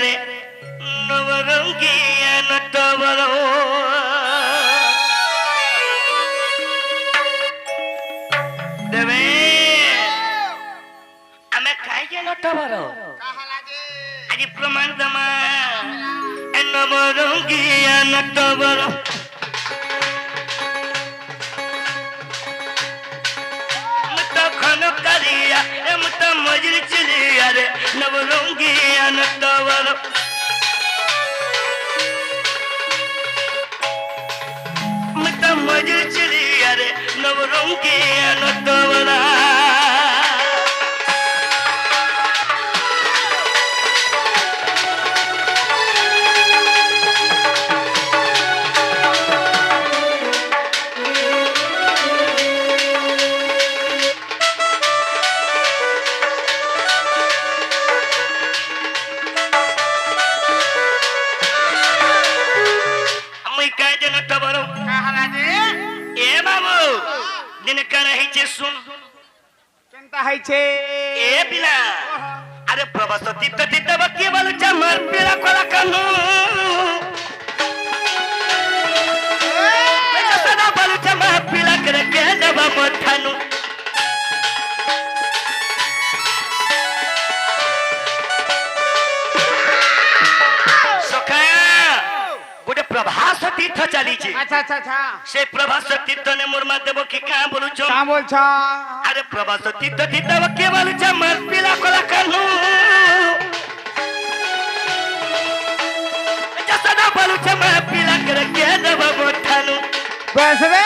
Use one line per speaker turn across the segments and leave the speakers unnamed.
रे नवरंगिया नटवरो देवे आमे काहे नटवरो आज प्रमाण दमा नवरंगिया नटवरो करिया मत मजरी चलिया रे नवरंगिया नटवरो मत मजरी चलिया रे नवरंगिया नटवरो ए पिला अरे प्रवास तीर्थ तीर्थ बक्की बोल चमर पिला कोला कनु सदा बोल चमर पिला कर के जब मथनु सखा गोटे प्रभास तीर्थ चली छी
अच्छा अच्छा अच्छा
से प्रभास तीर्थ ने मोर मा देबो की का बोलु छ
का बोल छ
अरे प्रभास तीर्थ तीर्थ केवल चमर पिला कोला कनु सदा बोलु चमर पिला कर के देब बोठानु
बस रे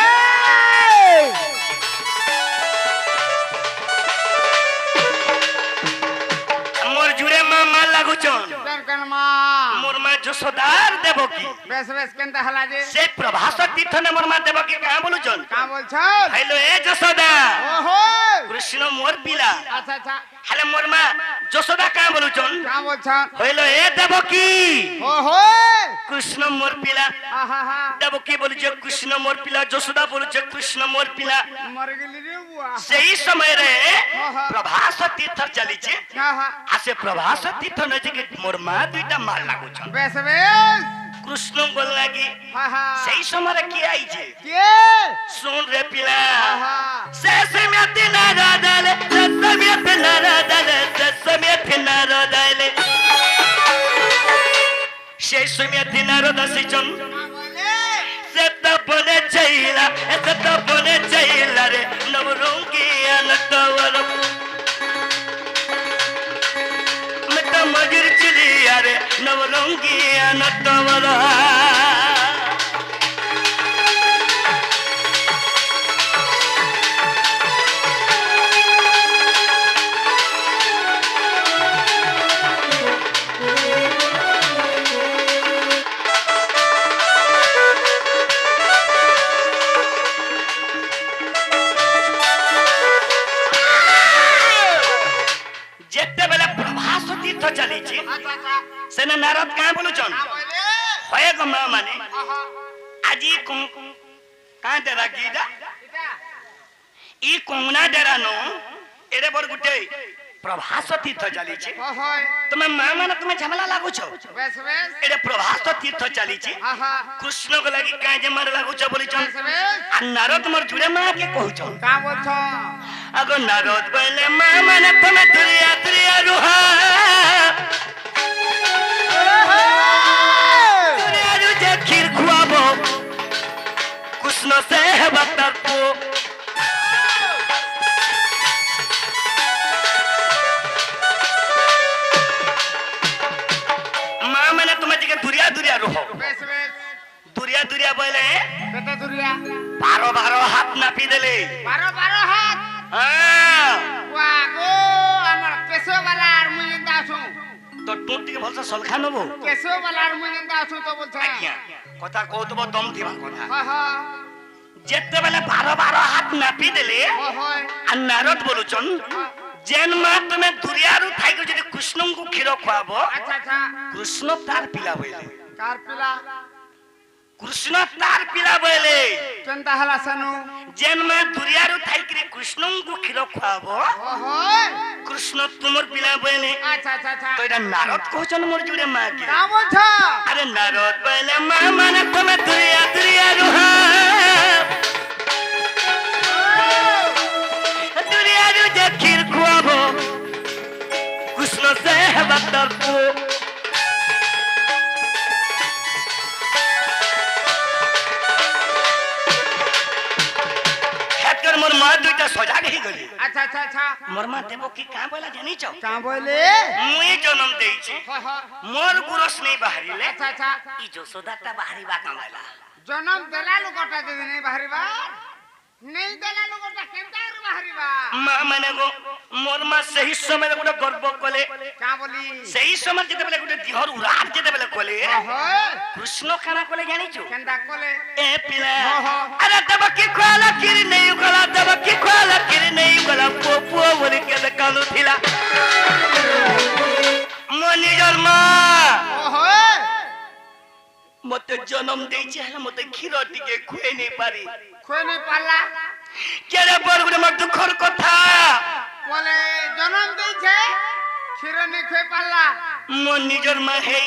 मोर जुरे मामा लागु छन
कन मा
मोर मा जसोदार देबो की
बस बस केनता हला जे
से प्रभास तीर्थ ने मोर मा देबो की का बोलु छन
का बोल छ
हेलो ए जसोदा
ओहो
कृष्ण मोर पिला
अच्छा अच्छा
हेलो मोर मा जसोदा का बोलु छन
का बोल छ
हेलो ए देबो की
ओहो
कृष्ण मोर पिला
आहा हा
देबो की बोलु छ कृष्ण मोर पिला जसोदा बोलु छ कृष्ण मोर पिला
मर गेली रे बुआ
सही समय रे प्रभास तीर्थ चली छे
आहा
आसे प्रभास तीर्थ नजिक मोर मा दुईटा माल लागु छ
बस बस
कृष्ण बोल लागी
आहा
सही समय रे की आई छे
के
सुन रे पिला
आहा
ससम्यत नारदले ससम्यत नारदले ससम्यत नारदले সেই সমিয়ত নারদ সিজন সতপনে চাইলা রে নবরঙ্গিয়া নটবর মত মজুর চলিয়া রে নবরঙ্গিয়া নটবর सेना नारद का बोलु छन होय ग मा माने आजी को का डेरा गीदा ई कोंगना डेरा नो एरे बर गुटे प्रभास तीर्थ चली छे तुम मा माने तुम झमला लागु छो
बस बस
एरे प्रभास तीर्थ चली छे कृष्ण को लागि का जे मार लागु छ बोली छन आ नारद मोर जुड़े मा के कहू छन
का बोल छ
अगो नारद बोले मा माने तुम दुरिया दुरिया रुहा खीर खुआबो कृष्ण से बतरपो मां मैंने तुम्हें जगह दुरिया दुरिया रहो दुरिया दुरिया बोले
बेटा दुरिया
बारो बारो हाथ नापी देले
बारो बारो हाथ
हां
वागो हमर केसो वाला आर मुई दासु
तो टोटी के भलसा सलखा नबो
केसो वाला आर मुई दासु तो बोल छ
आज्ञा कथा कहतबो दम दिबा कथा
हां हां
जेते बेले बारो बारो हाथ नापी देले
ओहोय
आ नारद बोलुचन जेन मा तुमे दुरियारु थाइको जदि कृष्ण को खीर खुआबो
अच्छा अच्छा
कृष्ण तार पिला होइले
कार पिला
कृष्ण तार पिला बोले
केनता हला सनु
जेन में दुरियारु थाइकरी कृष्ण को खिरो खाबो
ओहो
कृष्ण तुमर पिला बोले
अच्छा अच्छा अच्छा
तो एटा नारद कहछन मोर जुड़े मां के
का बोलछ
अरे नारद बोले मां माने तुमे दुरियारु हा दुरियारु जे खीर खुआबो कृष्ण से बतर को मोर मां दुइटा सजा गई गली
अच्छा अच्छा अच्छा
मोर मां देबो की का बोला जानी छ
का बोले
मुई जन्म देई छी मोर गुरस नहीं बाहरीले
अच्छा अच्छा
ई जो सोदाटा बाहरी बा कमाला
जन्म देला लोकटा दे नहीं बाहरीबा नहीं देला लोकटा केनता बाहरीबा
मां माने गो मोर मां सही समय गोटे गर्व कले
का बोली
सही समय जते बेले गोटे दिहर उराट जते बेले कले
ओहो
कृष्ण खाना कले जानी छ
केनता कोले
ए पिला अरे तब की खाला किरी नहीं गला तब की खाला किरी नहीं गला पोपो बोली के कालू थिला मनी जन्मा
ओहो
मते जन्म देई छ हला मते खीर टिके खुए नहीं पारी
खोय नहीं पाला
केरे बरगुडे म दुखर कथा
बोले जन्म दे छे खीर नहीं खोय पाला
मन निजर मा हे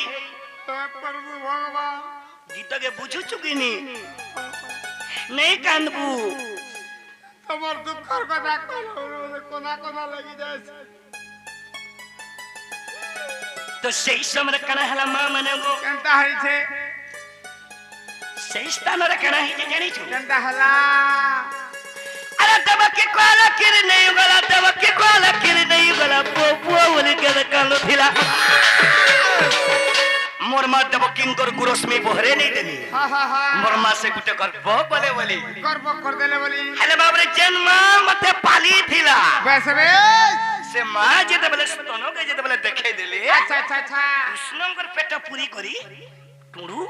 तो प्रभु भगवान
गीत के बुझु चुकिनी नहीं कांदबू
তোমার দুঃখের কথা কোনা কোনা লাগি যাচ্ছে
तो सही समय कना हला मां माने गो
কেনতা হইছে
सही स्थान रे कना ही जानी छु
কেনতা হলা
अरे तब के कोला किर नहीं गला तब के कोला किर नहीं गला पोपो बोली के कालू थिला मोर मा तब किंकर गुरस में बहरे नहीं देनी
हा हा हा
मोर मा से गुटे कर बोले बोली
गर्व कर देले बोली
हले बाप रे जन्म मते पाली थिला
बस बे
से मां जेते बेले स्तनो के जेते बेले देखे देले
अच्छा अच्छा अच्छा
कृष्णकर पेट पूरी करी टुडू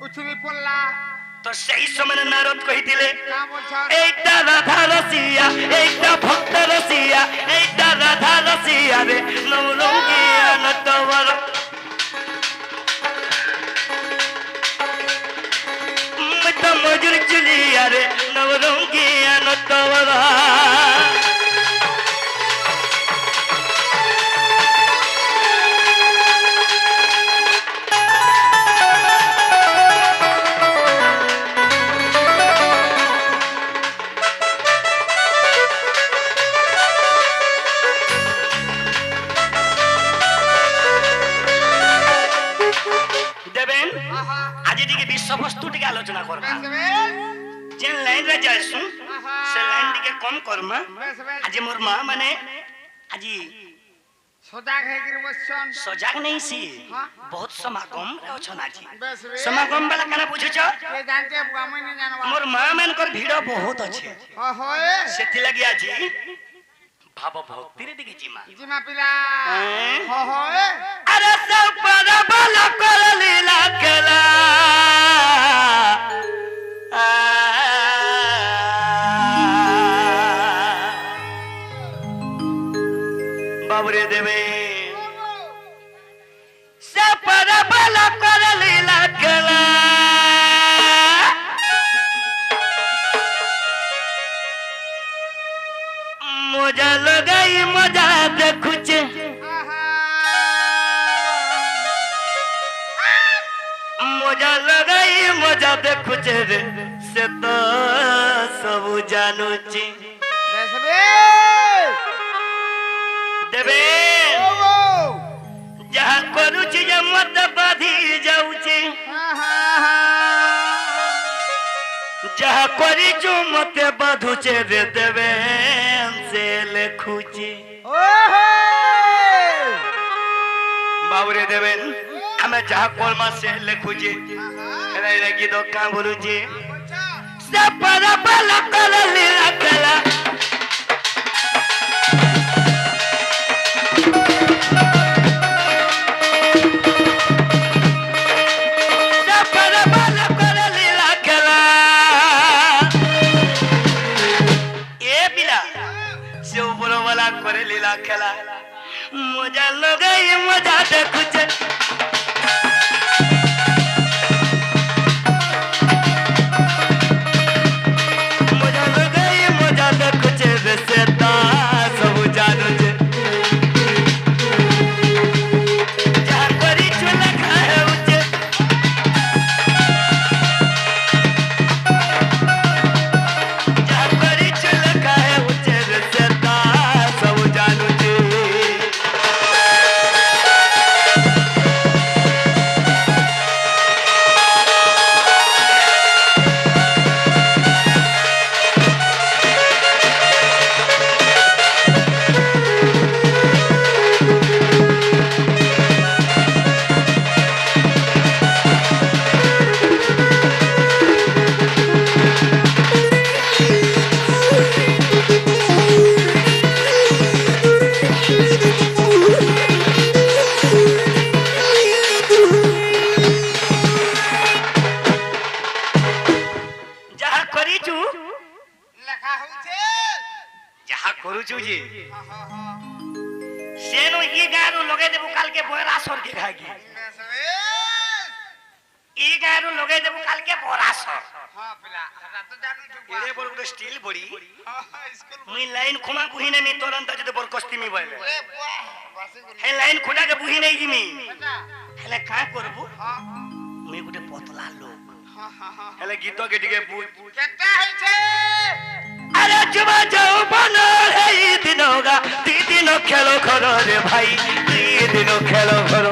उछली पल्ला
तो सही समय नारद कहिथिले
का बोलछ
एकटा राधा रसिया एकटा भक्त रसिया एकटा राधा रसिया रे नवरंगी नटवर मत मजूर चलिया रे नवरंगी नटवर आलोचना करबा जे लाइन रे जायसु से लाइन दिके कम करमा आज मोर मां माने आज
सजाग है कि बसन
सजाग नहीं सी बहुत समागम रे अछन आज
बस बे
समागम वाला कना बुझछ
ये जानते बुआमई नहीं जानवा
मोर मां मन कर भीड़ बहुत अछि
ओहो
सेति लगी आज भाव भक्ति रे दिखे
जिमा पिला ओहो
अरे सब पर बल कर लीला कला बाबरे देवे सपर बल कर लीला कला मजा लगाई मजा देखुच मजा लगाई मजा देखुच रे से तो सब जानुची
बेसबे
देवे जहाँ करुची जे मत बाधी जाउची जहाँ करी जो मत बाधुचे रे देवे से लेखुची बाबरे देवे हमें जहाँ कोलमा से लेखुची रे रे गीतो का बोलुची सब पर बल कर लीला कला करे लीला खेला मजा लगाई मजा देखुचे যাহা করিছু
লেখা হইছে
যাহা করুছু যে সেনো ই গাঁরু লগাই দেবু কালকে বরাসর কে খাগি
বেশ বেশ
ই গাঁরু লগাই দেবু কালকে বরাসর
হ্যাঁ পিলা এটা তো জানো চুপা
এরে বড় গুলো স্টিল বড়ি
স্কুল
মুই লাইন খুমা বুহি নেমি তোরন্ত যদি বড় কস্তিমি বলে
এ বাহ বাসি গুলো
হে লাইন খুঁটাকে বুহি নেই জিমি
এটা
হেলে কাঁ করবু
হ্যাঁ
মুই গুটে পতলা লোক
হ্যাঁ
হেলে গীত কে টিকে বুঝ
কেটা হইছে
আরে যুবা যাও বনো এই দিনগা দিদিন খেলো ঘর রে ভাই দিদিন খেলো ঘর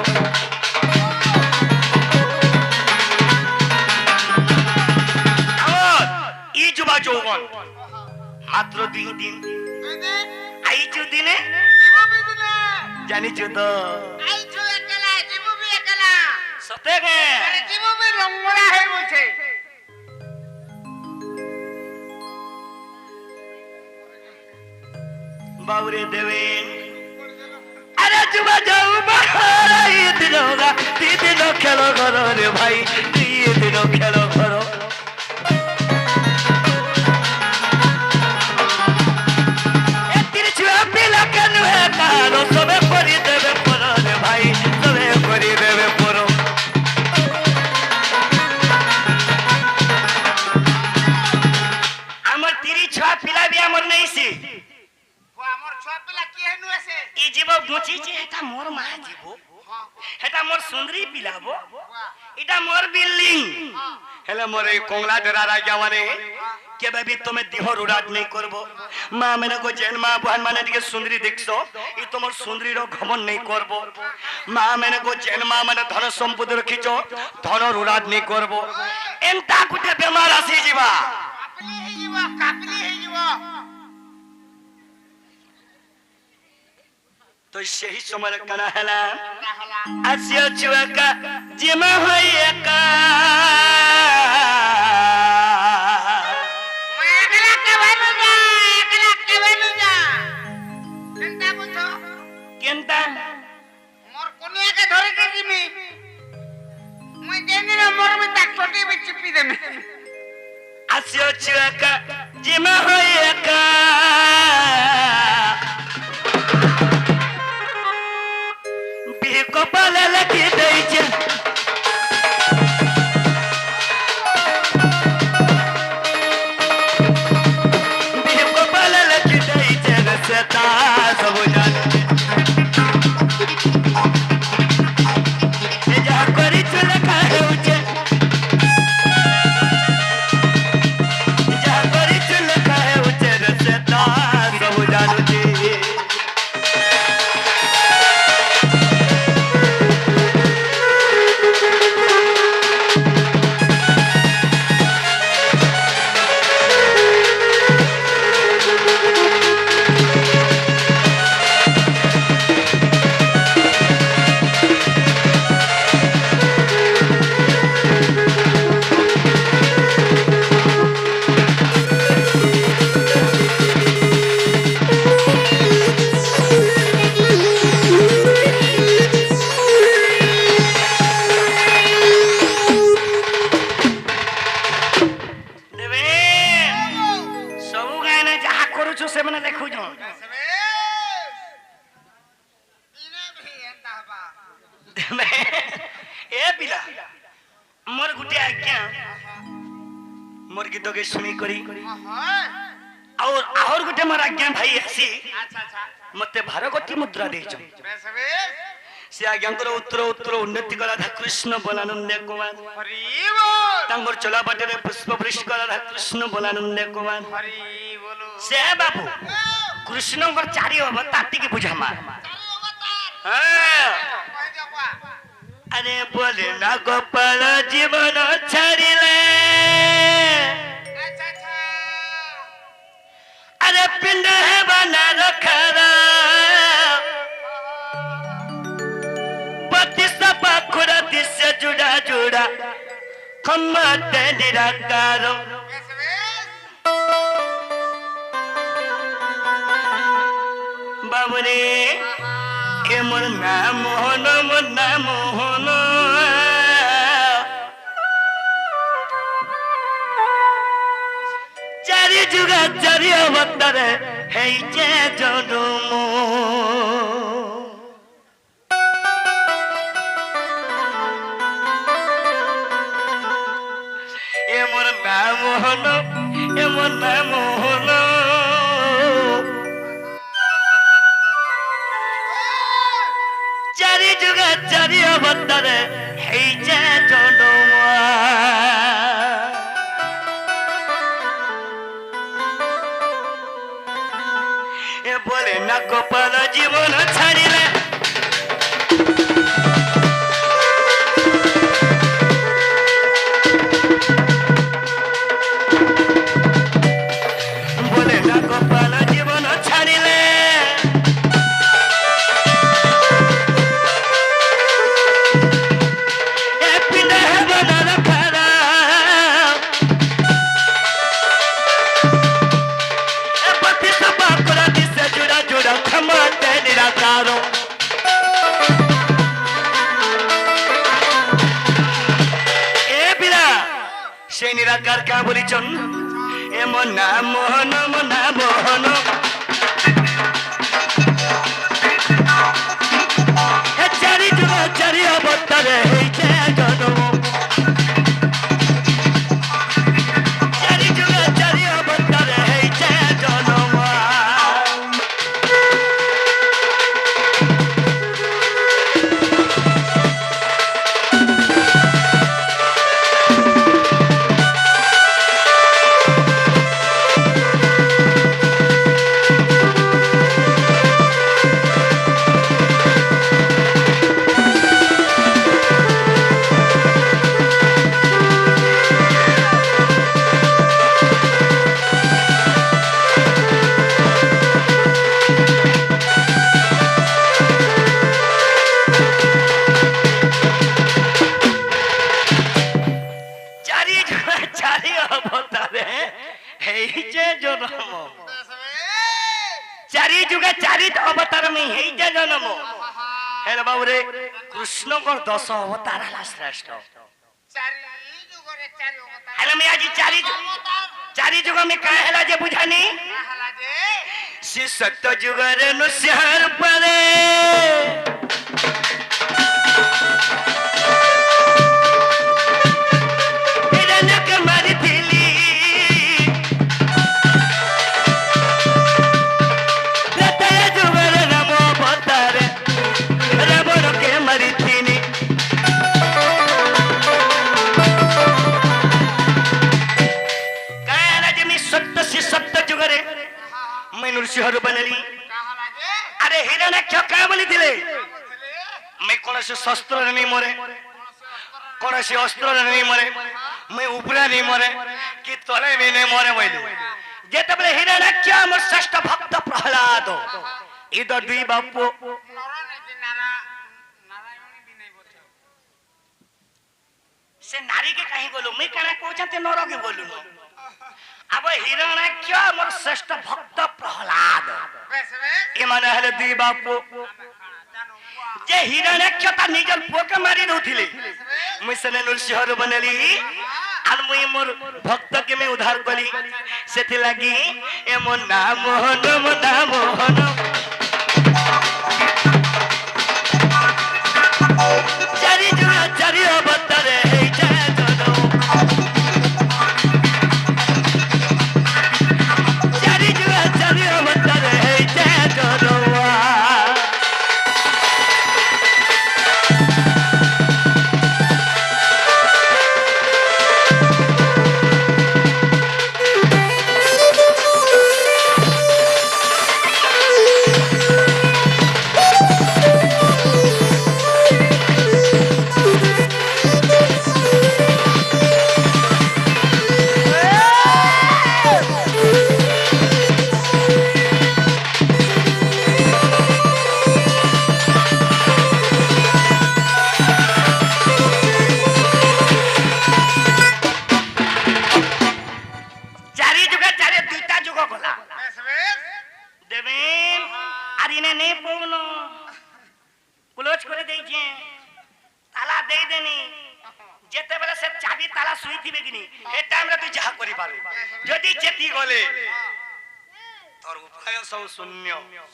ই যুবা যৌবন মাত্র 2 দিন
দিদি
আইছু দিনে
জীবু বিদিনে
জানিছু তো
আইছো একলা জীবু বি একলা
সতে গে
আরে জীবু বি লঙ্গড়া হয়ে বলছে
বাউরে দেবেন আরে যুবা যাও বাহারাই দিনগা দিদিন খেলো ঘর রে ভাই দিদিন খেলো ঘর এ তিরছুয়া পিলা কেন হে কারো সবে করি দেবে পর রে ভাই সবে করি দেবে পর আমার তিরছুয়া পিলা বি আমার নেইছি
ও আমার ছয় পিলা কি হেনু আছে
ই জীব বুঝিছে এটা মোর মা জীব
হ্যাঁ
এটা মোর সুন্দরী পিলাবো
বাহ
এটা মোর বিল্ডিং
হ্যাঁ
হেলে মোর এই কংলা ডেরা রাজা মানে কেবে भी তুমি দেহর উড়াত নেই করব মা মানে কো জেন মা বহন মানে টিকে সুন্দরী দেখছো ই তোমার সুন্দরীর ঘমন নেই করব মা মানে কো জেন মা মানে ধন সম্পদ রখিছো ধনর উড়াত নেই করব এন্তা গুটে বেমার আসি ଯିବା
কাপলি হইଯିବ
তো সেই সময় কানা হেলা
ହେଲା
আসিও চুয়াকা জিমা হই একা
ମୁଁ ଏକଲା କେବେନୁ ଯା ଏକଲା କେବେନୁ ଯା କେନ୍ତା ବୁଝ
কেনতা
ମୋର କୁନିଆକେ ଧରିକି ଯିମି ମୁଇଁ ଯେନ୍ଦିନ ମୋର ବି ତା ଛୋଟି ବି ଚିପି ଦେମି
আসিও চুয়াকা জিমা হই একা বিহ কপালে লাগি দেইছে বিহ কপালে লাগি দেইছে সেতা সব জানে এ যা করিছো লেখা হেউছে যা করিছো লেখা হেউছে সেতা সব জানুছি দেবে ସବୁ ଗାଁରେ ଯାହା କରୁଛୁ ସେମାନେ ଦେଖୁଛନ୍
ଇନେ ବି ଏନ୍ତା ହବା
ଦେବେ ଏ ପିଲା ମୋର ଗୋଟେ ଆଜ୍ଞା ମୋର ଗୀତକେ ଶୁଣି କରି ଆଉ ଆହୁର ଗୋଟେ ମୋର ଆଜ୍ଞା ଭାଇ ଆସି
ଆଚ୍ଛା ଆଚ୍ଛା
ମତେ ଭାରଗତି ମୁଦ୍ରା ଦେଇଛନ୍
ବେଶ ବେଶ
ସେ ଆଜ୍ଞାଙ୍କର ଉତ୍ତର ଉନ୍ନତି କଲା ରାଧା କୃଷ୍ଣ ବଲାନନ୍ଦ କୁମାର
ହରି ବୋଲ
ତାଙ୍କର ଚଲା ବାଟରେ ପୁଷ୍ପ ବୃଷ୍ଟି କଲା ରାଧା କୃଷ୍ଣ ବଲାନନ୍ଦ କୁମାର
ହରି ବୋଲ
ସେ ବାବୁ କୃଷ୍ଣଙ୍କର ଚାରି ଅବତାର ଟିକେ ବୁଝାମା
ଚାରି ଅବତାର
ହଁ
କହି ଯାବା
আরে বলে না গোপাল জীবন ছাড়িলে
আচ্ছা আচ্ছা
আরে পিণ্ড হেবানা রখার বতিসা পাখুর দিশে জুড়া জুড়া খম্মতে নিরাকার
বেশ বেশ
বাবরে এ মোর নাম মোহন মোর নাম মোহন চারি যুগা চারি অবতারে হেইছে জনম এ মোর নাম মোহন এ মোর নাম মোহন চারি যুগা চারি অবতারে হেইছে জনম এ বলে না গোপাল জীবন ছাড়িলে বলে না গোপাল জীবন ছাড়িলে এ পিতা হেব নরখারা এ পতি সবা করা দিছে জোড়া জোড়া ক্ষমতে নিরাকার এ বিরা সেই নিরাকার কা বলিছন এ মন নাম মোহন মন নাম মোহন হে চারি যুগ চারি অবতারে হইছে জনম চারি যুগ চারি অবতারে হইছে জনম চারি যুগ চারি অবতারে হইছে জনম চারি যুগে চারি অবতার মে হইছে জনম হেরে বাবুরে কৃষ্ণকর 10 অবতার হলা শ্রেষ্ঠ
চারি যুগরে চারি অবতার
হেলে মে আজি চারি যুগ মে কা হেলা যে বুঝানি
হলা যে
সে সত্য যুগরে নৃসিংহর পরে হিরণ্যকে মারিଥିଲି ত্রেতয়া যুগরে রাম অবতারে রাবণকে মারিথিনি কাহেলা যে মে সত্য সে সত্য যুগরে मैं नृसिंह बनली
হলা যে
अरे हिरण्यक्ष क्या बोली दिले मैं कौन से शस्त्र नहीं मरे कौन से अस्त्र नहीं मरे मैं उपरा नहीं मरे कि तले भी नहीं मरे बोली जेतबले हिरण्यक्ष मोर श्रेष्ठ भक्त प्रहलाद इधर दुई बापू
নর নাকি নারায়ণী বিনয় বলছো
से नारी के कहीं बोलू मैं कहना कहते नर के बोलू अब हिरण्यक्ष मोर श्रेष्ठ भक्त प्रहलाद
বেশ বেশ
ये माने हले दुई बापू
জানো
जे हिरण्यक्ष ता निजर पोके मारी दउथिले मुई सने नृसिंह बनली आर मुई मोर भक्त के मैं उद्धार कली सेथि लागी ए मोर नाम मोहन चारि जुगा चारि अवतारे हेइছে জনম चारि जुगा चारि अवतारे हेइছে জনম দিনে নেই পৌন ক্লোজ করে দেইছে তালা দেই দেনি যেতে বেলা সে চাবি তালা শুই থিবে কিনি এ টাইমরে তুই যাহা করি পারবি যদি চেতি গলে তোর উপায় সব শূন্য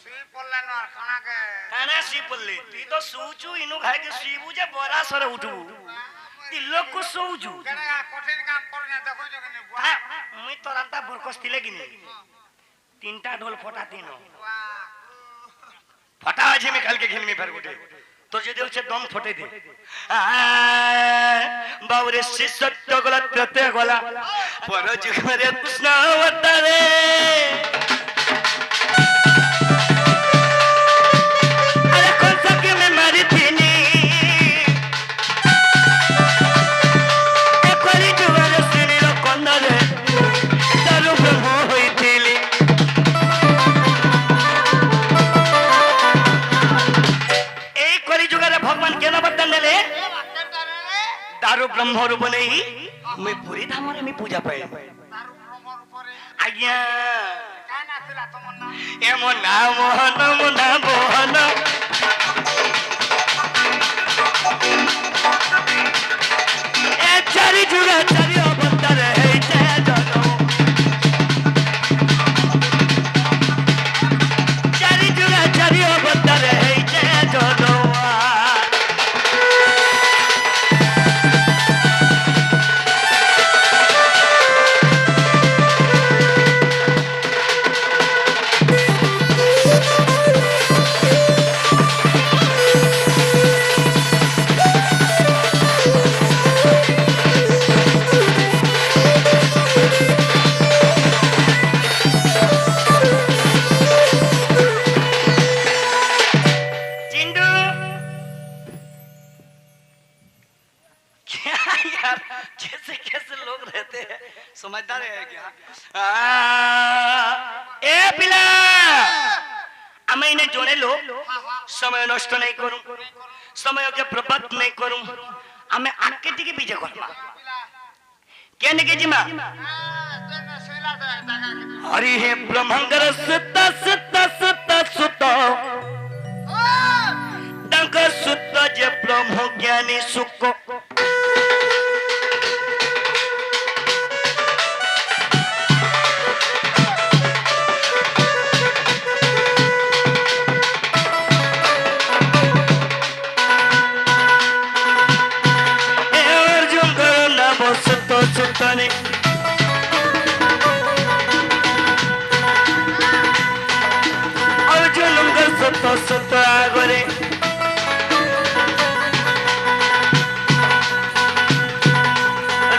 শুই পড়লে না আর খানাকে
কানা শুই পড়লে তুই তো শুচু ইনু খাইকে শুইবু যে বরা সরে উঠবু তুই লোক শুচু
কেন কঠিন কাম করে না দেখো যখন
মুই তোর আনতা বরকস দিলে কিনি তিনটা ঢোল ফটা তিন ফটা আছে আমি কালকে খেলমি ফের উঠে তোর যদি হচ্ছে দম ফটে দে বাউরে শিষ্য গলা তেতে গলা পর যুগরে কৃষ্ণ অবতারে আরে কোন সকে মে মারি থিনি একলি যুগরে শ্রীর কন্দরে তারু ব্রহ্ম হইছিলি এই কলি যুগরে ভগবান কেন বর্তন দেলে दारू ब्रह्म रूप नहीं मैं पूरी धामरे में पूजा पाए आज्ञा एमो ना मोहन मुना मोहन ए चारी जुगा चारी अवतार है जय जनो चारी जुगा चारी अवतार है जय जनो समझदार है क्या ए पिला আমি ইনে জনে লোক সময় নষ্ট নাই করুম সময়কে বরবাদ নাই করুম আমি আকে দিকে বিজয় করবা কেন কে জিমা হরি হে ব্রহ্মঙ্গর সুত সুত সুত সুত ডঙ্ক সুত যে ব্রহ্ম জ্ঞানী সুখ सुतने अर्जुन सुत सुत आगरे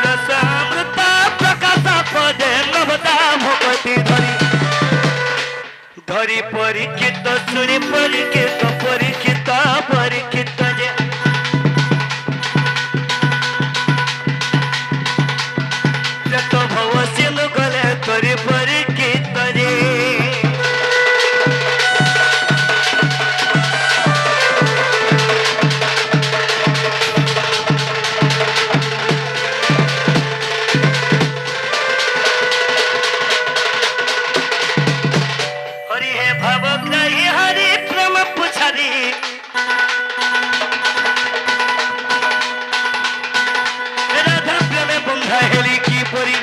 रसामृत प्रकाश पदे नवता भगवती धरी धरी परीक्षित सुनी परीक्षित परीक्षित परीक्षित जे तो भव सिंधु गले तोरी परीक्षित रे हरि हे भवग्राही हरि प्रेम पुछारी राधा प्रेमे बंधा हेली की परी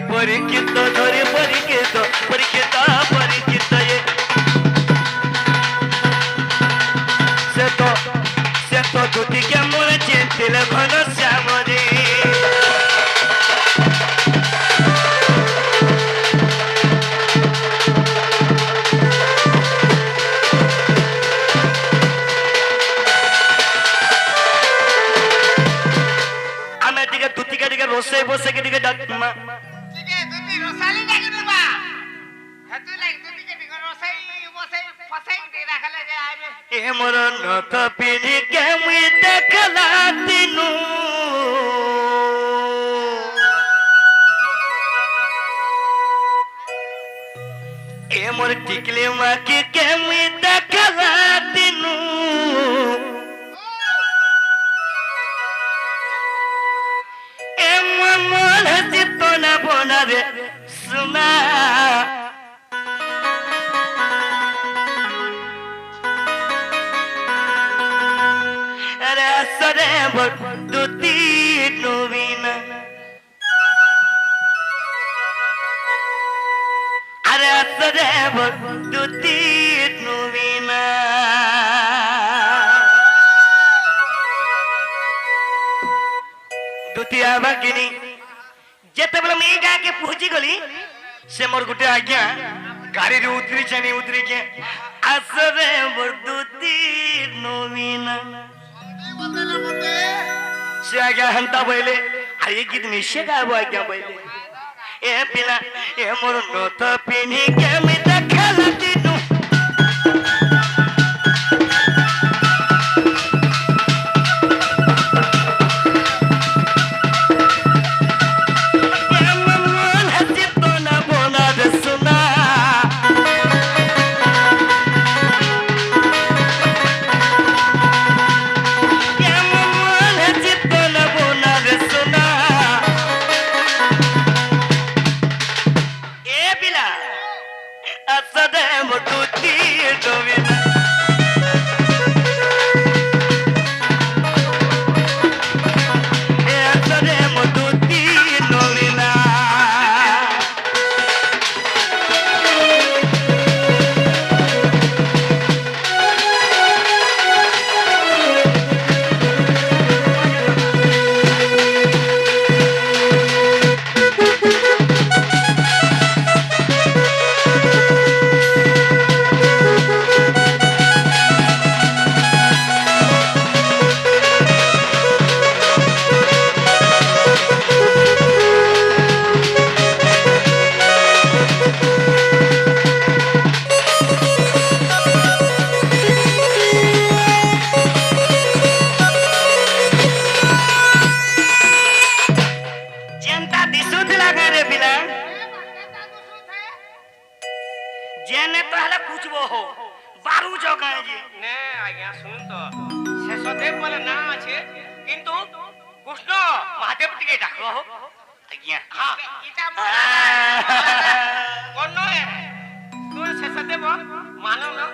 परीक्षित धरे परीक्षित परीक्षित परीक्षित ये से तो दुटी के मोर चिंतिल घन श्याम रे आमे दिके दुटी के दिके रोसे बसे के दिके डाकमा
रसाली डाकी दिबा हेतु लाग तुती के रसाई बसाई फसाई दे राखले जे आवे
ए मोर नथ पिनी के मुई देखला दिनु ए मोर टिकले माकी के मुई देखला दिनु ए मोर जितना बोना रे सुना सरे बदुती नवीन अरे सरे बदुती नवीन दुतिया भगिनी जेते बेला मैं गा के पहुंची गली से मोर गुटे आज्ञा गाड़ी रे उतरी के असरे बदुती नवीन से आज्ञा हंता बोले अरे गीत निश्चय गाबो आज्ञा बोले ए पिला ए मोर नथ पिनी के मैं देखला दिनु ए मन हसी तो ना बोला रे सुना जेने तहले पूछबो हो बारू जगह जी
ने आज्ञा सुन तो शेषदेव बोले ना আছে কিন্তু কৃষ্ণ মহাদেব টিকে ডাকলো हो
आज्ञा
हां इटा কোন তুই शेषदेव मानो ना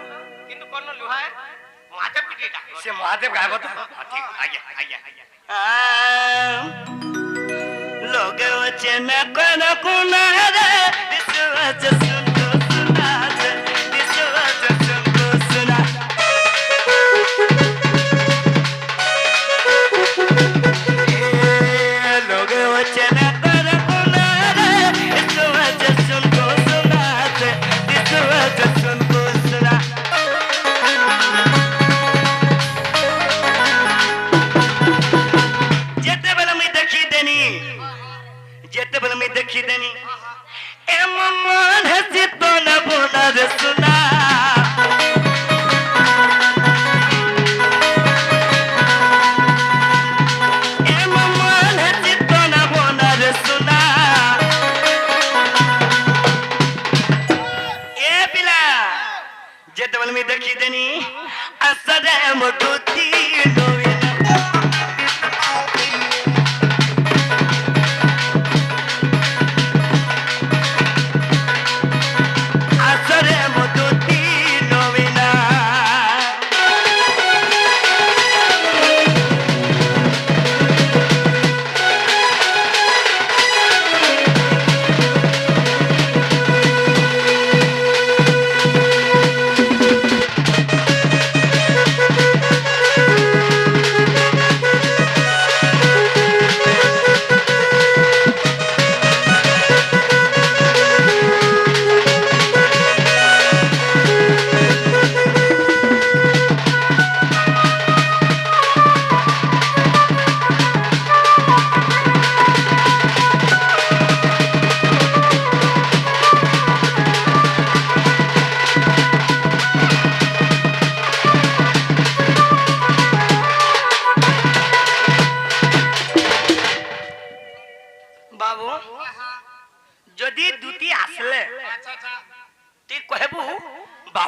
কিন্তু কোন লুহায় মহাদেব টিকে ডাকলো
से महादेव गायब तो ठीक आज्ञा लोग वचन कोन कोन रे विश्वास सुन जेते बेला में देखी देनी ए मन हसी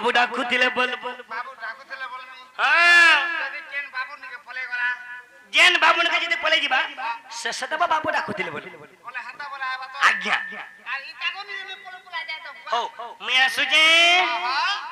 বাবু ডাকুଥିଲେ বলবো
বাবু ডাকুଥିଲେ বলমি
হ্যাঁ
যদি কেন বাবু নিকে পলে গলা
যেন বাবু না যদি পলে ଯିବା ଶେଷ ଦେବ ବାବୁ ডাকুଥିଲେ বলি
বলে হাত বলে আবা তো
আজ্ঞা
আর ইটা কোনি পলে পলে যায় তো
ହଉ ମୁଇଁ ଆସୁଛି
আহা